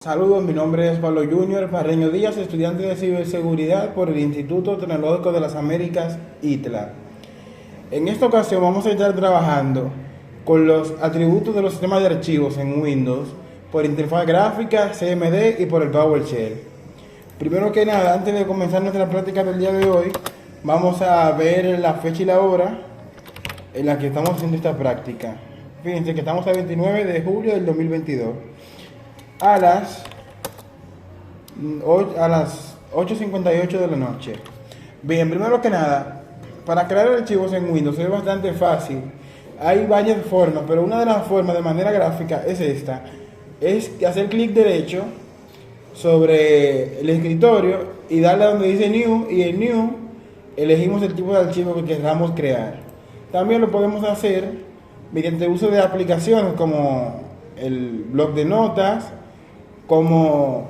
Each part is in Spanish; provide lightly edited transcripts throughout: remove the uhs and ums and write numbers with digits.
Saludos, mi nombre es Pablo Junior Parreño Díaz, estudiante de ciberseguridad por el Instituto Tecnológico de las Américas, ITLA. En esta ocasión vamos a estar trabajando con los atributos de los sistemas de archivos en Windows por interfaz gráfica, CMD y por el PowerShell. Primero que nada, antes de comenzar nuestra práctica del día de hoy, vamos a ver la fecha y la hora en la que estamos haciendo esta práctica. Fíjense que estamos a 29 de julio del 2022. A las 8:58 de la noche. Bien, primero que nada, para crear archivos en Windows es bastante fácil. Hay varias formas, pero una de las formas de manera gráfica es esta. Es hacer clic derecho sobre el escritorio y darle a donde dice New, y en New elegimos el tipo de archivo que queramos crear. También lo podemos hacer mediante el uso de aplicaciones como el bloc de notas, como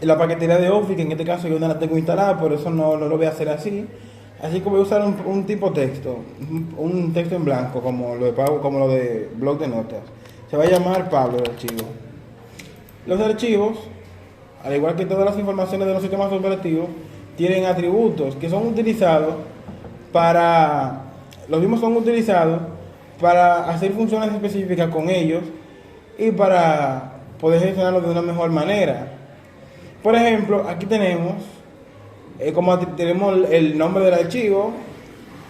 la paquetería de Office, que en este caso yo no la tengo instalada, por eso no lo voy a hacer así. Así que voy a usar un tipo texto, un texto en blanco, como lo de bloc de notas. Se va a llamar Pablo el archivo. Los archivos, al igual que todas las informaciones de los sistemas operativos, tienen atributos que son utilizados los mismos son utilizados para hacer funciones específicas con ellos y para poder gestionarlo de una mejor manera. Por ejemplo, aquí tenemos tenemos el nombre del archivo,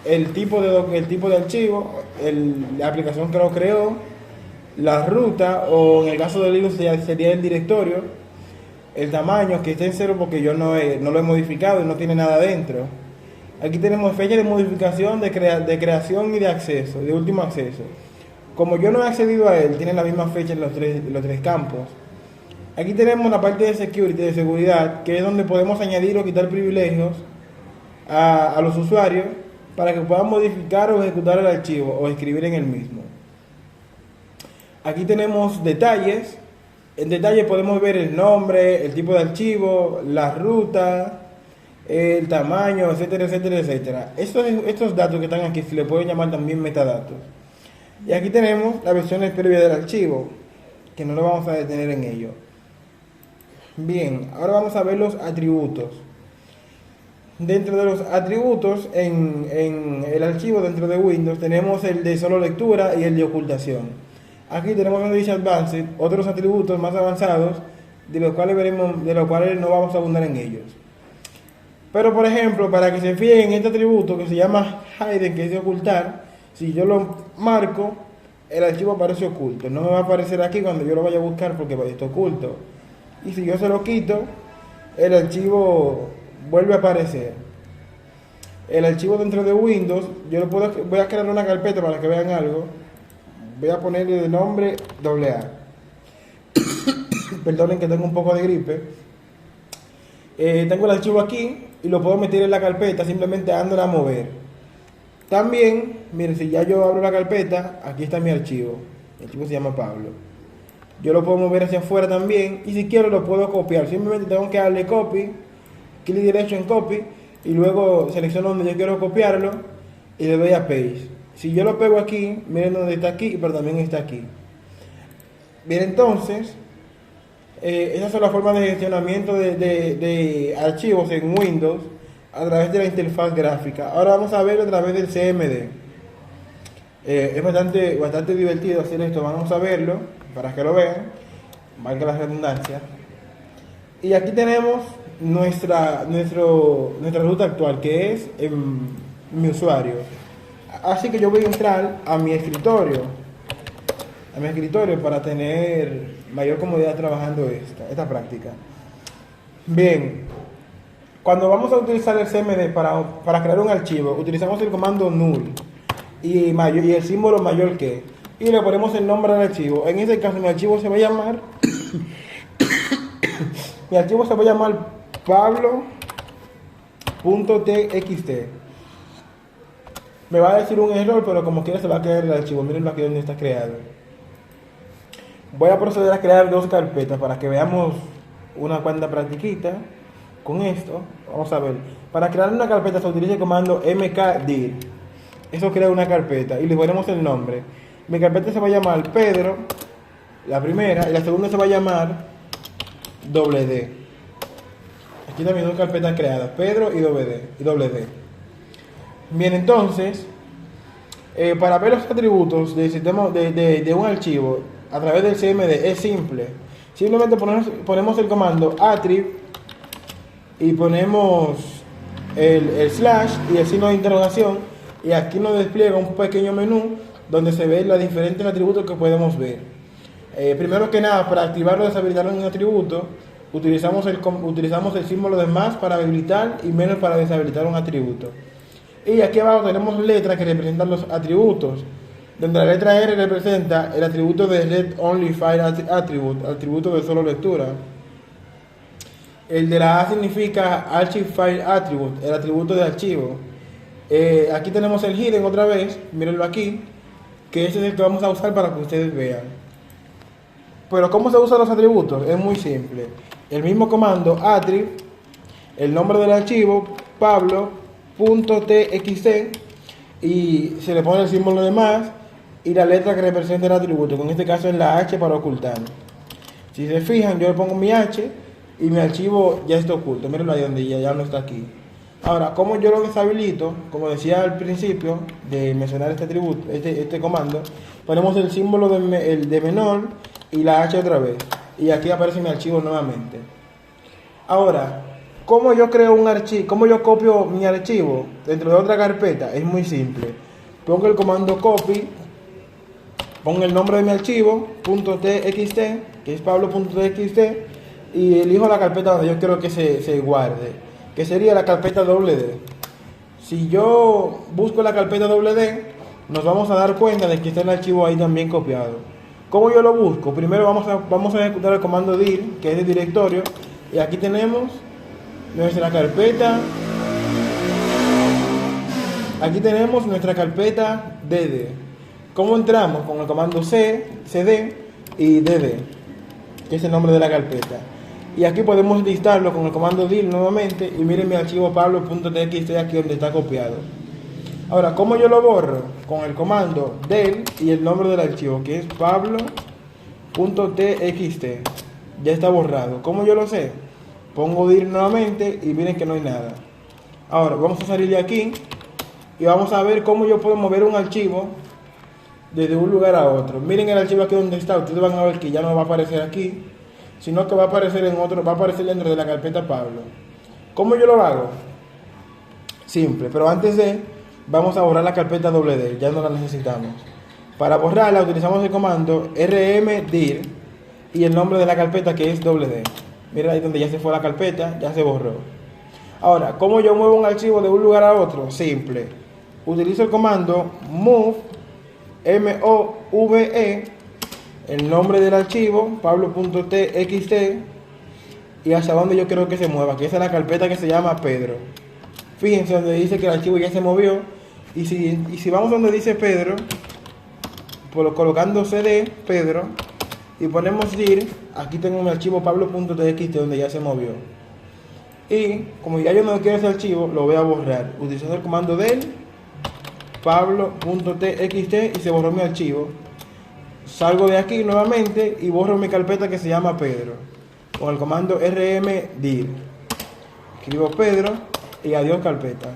el tipo de archivo, la aplicación que lo creó, la ruta, o en el caso de Linux sería el directorio, el tamaño, que esté en cero porque yo no lo he modificado y no tiene nada dentro. Aquí tenemos fecha de modificación, de creación y de acceso, de último acceso. Como yo no he accedido a él, tiene la misma fecha en los tres campos. Aquí tenemos la parte de security, de seguridad, que es donde podemos añadir o quitar privilegios a los usuarios para que puedan modificar o ejecutar el archivo o escribir en el mismo. Aquí tenemos detalles. En detalle podemos ver el nombre, el tipo de archivo, la ruta, el tamaño, etcétera, etcétera, etcétera. Estos datos que están aquí se le pueden llamar también metadatos. Y aquí tenemos la versión previa del archivo, que no lo vamos a detener en ello. Bien, ahora vamos a ver los atributos. Dentro de los atributos en el archivo dentro de Windows tenemos el de solo lectura y el de ocultación. Aquí tenemos donde dice Advanced, otros atributos más avanzados, de los cuales no vamos a abundar en ellos. Pero por ejemplo, para que se fijen en este atributo que se llama Hidden, que es de ocultar, si yo lo marco, el archivo aparece oculto. No me va a aparecer aquí cuando yo lo vaya a buscar porque está oculto. Y si yo se lo quito, el archivo vuelve a aparecer. El archivo dentro de Windows, voy a crear una carpeta para que vean algo. Voy a ponerle de nombre AA. Perdonen que tengo un poco de gripe. Tengo el archivo aquí y lo puedo meter en la carpeta simplemente dándole a mover. También, miren, si ya yo abro la carpeta, aquí está mi archivo. El archivo se llama Pablo. Yo lo puedo mover hacia afuera también y si quiero lo puedo copiar. Simplemente tengo que darle copy, clic derecho en copy y luego selecciono donde yo quiero copiarlo y le doy a paste. Si yo lo pego aquí, miren donde está aquí, pero también está aquí. Bien, entonces, esas son las formas de gestionamiento de archivos en Windows a través de la interfaz gráfica. Ahora vamos a verlo a través del CMD. Es bastante divertido hacer esto. Vamos a verlo para que lo vean, valga la redundancia. Y aquí tenemos nuestra ruta actual, que es mi usuario. Así que yo voy a entrar a mi escritorio para tener mayor comodidad trabajando esta práctica. Bien, cuando vamos a utilizar el CMD para crear un archivo, utilizamos el comando null y el símbolo mayor que, y le ponemos el nombre del archivo. En este caso mi archivo se va a llamar pablo.txt. Me va a decir un error, pero como quiera se va a crear el archivo. Miren aquí donde está creado. Voy a proceder a crear dos carpetas para que veamos una cuanta practiquita con esto. Vamos a ver. Para crear una carpeta se utiliza el comando mkdir. Eso crea una carpeta y le ponemos el nombre. Mi carpeta se va a llamar Pedro, la primera, y la segunda se va a llamar doble D. Aquí también dos carpetas creadas, Pedro y doble D. Bien, entonces, para ver los atributos del sistema de un archivo a través del CMD es simple. Simplemente ponemos el comando attrib y ponemos el slash y el signo de interrogación, y aquí nos despliega un pequeño menú donde se ven los diferentes atributos que podemos ver. Primero que nada, para activar o deshabilitar un atributo, utilizamos el símbolo de más para habilitar y menos para deshabilitar un atributo. Y aquí abajo tenemos letras que representan los atributos, donde la letra R representa el atributo de Read Only File Attribute, atributo de solo lectura. El de la A significa Archive File Attribute, el atributo de archivo. Aquí tenemos el Hidden otra vez, mírenlo aquí, que ese es el que vamos a usar para que ustedes vean. Pero ¿cómo se usan los atributos? Es muy simple. El mismo comando attrib, el nombre del archivo, pablo.txt, y se le pone el símbolo de más y la letra que representa el atributo, que en este caso es la H para ocultar. Si se fijan, yo le pongo mi H y mi archivo ya está oculto. Mírenlo ahí donde ya no está aquí. Ahora, ¿cómo yo lo deshabilito? Como decía al principio de mencionar este atributo, este comando, ponemos el símbolo de menor y la H otra vez, y aquí aparece mi archivo nuevamente. Ahora, ¿cómo yo creo un archivo? ¿Cómo yo copio mi archivo dentro de otra carpeta? Es muy simple. Pongo el comando copy, pongo el nombre de mi archivo, .txt, que es pablo.txt, y elijo la carpeta donde yo quiero que se guarde, que sería la carpeta D. Si yo busco la carpeta D, nos vamos a dar cuenta de que está el archivo ahí también copiado. ¿Cómo yo lo busco? Primero vamos a ejecutar el comando dir, que es de directorio, y aquí tenemos nuestra carpeta. Aquí tenemos nuestra carpeta dd. ¿Cómo entramos? Con el comando cd y dd, que es el nombre de la carpeta. Y aquí podemos listarlo con el comando dir nuevamente, y miren mi archivo pablo.txt aquí donde está copiado. Ahora, ¿cómo yo lo borro? Con el comando del y el nombre del archivo, que es pablo.txt. Ya está borrado. ¿Cómo yo lo sé? Pongo dir nuevamente y miren que no hay nada. Ahora, vamos a salir de aquí y vamos a ver cómo yo puedo mover un archivo desde un lugar a otro. Miren el archivo aquí donde está. Ustedes van a ver que ya no va a aparecer aquí, sino que va a aparecer va a aparecer dentro de la carpeta Pablo. ¿Cómo yo lo hago? Simple, pero antes vamos a borrar la carpeta D, ya no la necesitamos. Para borrarla utilizamos el comando rmdir y el nombre de la carpeta, que es D. Mira ahí donde ya se fue la carpeta, ya se borró. Ahora, ¿cómo yo muevo un archivo de un lugar a otro? Simple. Utilizo el comando move, M-O-V-E, el nombre del archivo, pablo.txt, y hacia donde yo quiero que se mueva, que esa es la carpeta que se llama Pedro. Fíjense donde dice que el archivo ya se movió, y si vamos donde dice Pedro, colocando cd, Pedro, y ponemos dir, aquí tengo mi archivo pablo.txt donde ya se movió. Y como ya yo no quiero ese archivo, lo voy a borrar utilizando el comando del pablo.txt y se borró mi archivo. Salgo de aquí nuevamente y borro mi carpeta que se llama Pedro con el comando rmdir. Escribo Pedro y adiós carpeta.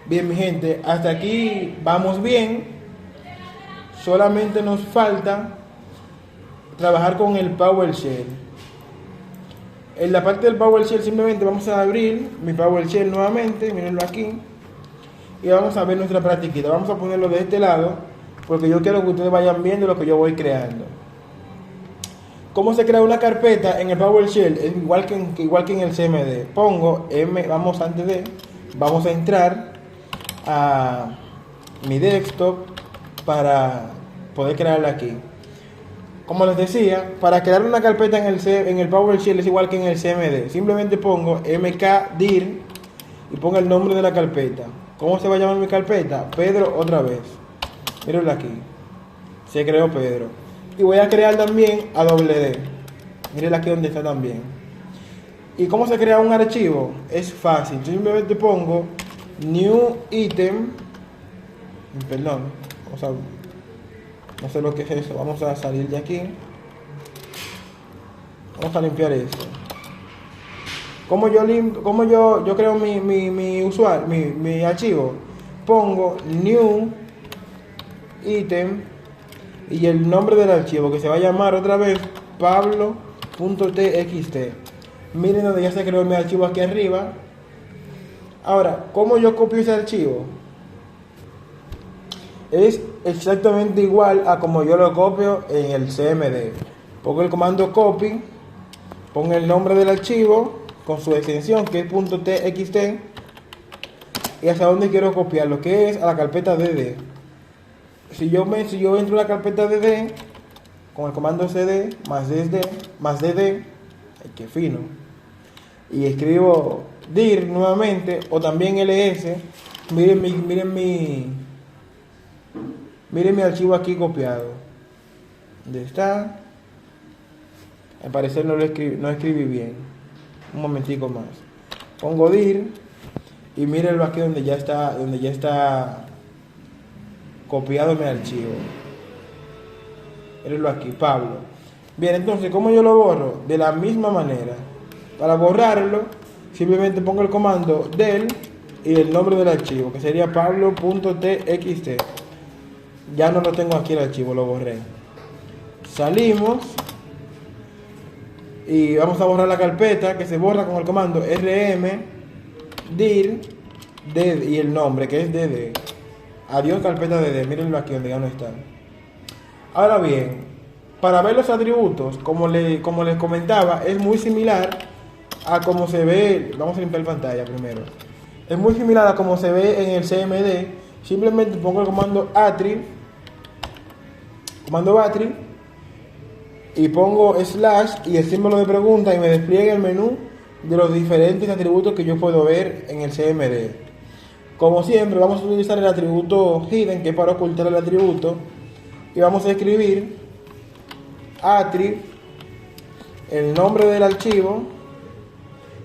Bien, mi gente, hasta aquí vamos bien. Solamente nos falta trabajar con el PowerShell. En la parte del PowerShell simplemente vamos a abrir mi PowerShell nuevamente, mírenlo aquí, y vamos a ver nuestra practiquita. Vamos a ponerlo de este lado porque yo quiero que ustedes vayan viendo lo que yo voy creando. ¿Cómo se crea una carpeta en el PowerShell? Es igual que en el CMD. Pongo vamos a entrar a mi desktop para poder crearla aquí. Como les decía, para crear una carpeta en el PowerShell es igual que en el CMD. Simplemente pongo mkdir y pongo el nombre de la carpeta. ¿Cómo se va a llamar mi carpeta? Pedro otra vez. Mírenlo aquí. Se creó Pedro. Y voy a crear también a WD. Mírenlo aquí donde está también. ¿Y cómo se crea un archivo? Es fácil. Yo simplemente pongo new item. Perdón. No sé lo que es eso. Vamos a salir de aquí. Vamos a limpiar esto. Cómo yo creo mi usuario, mi archivo? Pongo new item y el nombre del archivo, que se va a llamar otra vez pablo.txt. Miren donde ya se creó mi archivo aquí arriba. Ahora, ¿cómo yo copio ese archivo? Es exactamente igual a como yo lo copio en el CMD. Pongo el comando copy, pongo el nombre del archivo con su extensión, que es .txt, y hacia dónde quiero copiarlo, que es a la carpeta dd. Si yo entro a la carpeta dd con el comando cd más dd, ay, qué fino, y escribo dir nuevamente, o también ls, miren mi archivo aquí copiado. ¿Dónde está? Al parecer no escribí bien. Un momentico más. Pongo dir y mírenlo aquí donde ya está copiado mi archivo. Mírenlo aquí, Pablo. Bien, entonces, ¿cómo yo lo borro? De la misma manera. Para borrarlo, simplemente pongo el comando del y el nombre del archivo, que sería pablo.txt. Ya no lo tengo aquí el archivo, lo borré. Salimos y vamos a borrar la carpeta, que se borra con el comando rm dir y el nombre, que es dd. Adiós carpeta dd, mírenlo aquí donde ya no está. Ahora bien, para ver los atributos, como les comentaba, es muy similar a como se ve. Vamos a limpiar pantalla primero. Es muy similar a como se ve en el CMD. Simplemente pongo el comando battery y pongo slash y el símbolo de pregunta y me despliega el menú de los diferentes atributos que yo puedo ver en el CMD. Como siempre, vamos a utilizar el atributo hidden, que es para ocultar el atributo, y vamos a escribir attrib, el nombre del archivo,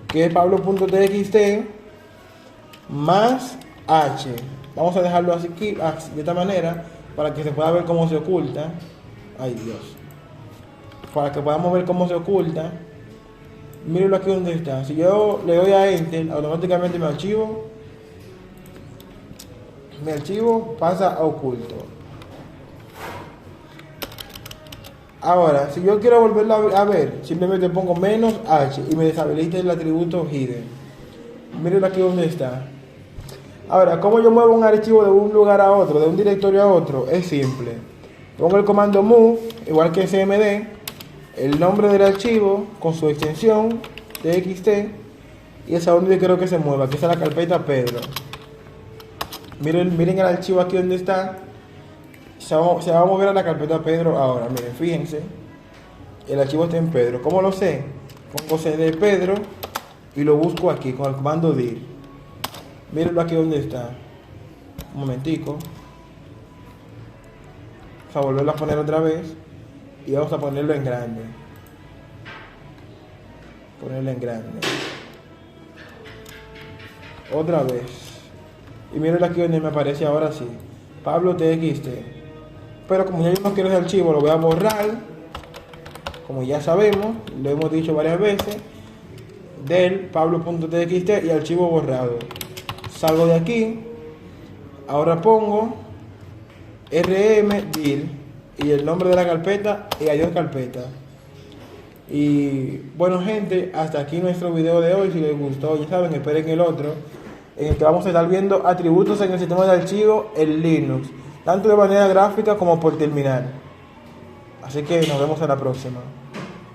que es pablo.txt, más h. Vamos a dejarlo así, de esta manera, para que se pueda ver cómo se oculta. Ay, Dios. Para que podamos ver cómo se oculta. Mírenlo aquí donde está. Si yo le doy a enter, automáticamente mi archivo pasa a oculto. Ahora, si yo quiero volverlo a ver, simplemente pongo "-h" y me deshabilita el atributo hidden. Mírenlo aquí donde está. Ahora, ¿cómo yo muevo un archivo de un lugar a otro, de un directorio a otro? Es simple. Pongo el comando move, igual que CMD, el nombre del archivo con su extensión txt, y es a donde yo quiero que se mueva, que es a la carpeta Pedro. Miren el archivo aquí donde está. Se va a mover a la carpeta Pedro ahora. Miren, fíjense, el archivo está en Pedro. ¿Cómo lo sé? Pongo cd Pedro y lo busco aquí con el comando dir. Mírenlo aquí donde está. Un momentico. Vamos a volverlo a poner otra vez y vamos a ponerlo en grande. Ponerlo en grande. Otra vez. Y mírenlo aquí donde me aparece ahora sí, pablo.txt. Pero como ya yo no quiero ese archivo, lo voy a borrar. Como ya sabemos, lo hemos dicho varias veces, del pablo.txt y archivo borrado. Salgo de aquí. Ahora pongo rm dir y el nombre de la carpeta y adiós carpeta. Y bueno, gente, hasta aquí nuestro video de hoy. Si les gustó, ya saben, esperen el otro, en el que vamos a estar viendo atributos en el sistema de archivo en Linux, tanto de manera gráfica como por terminal. Así que nos vemos en la próxima.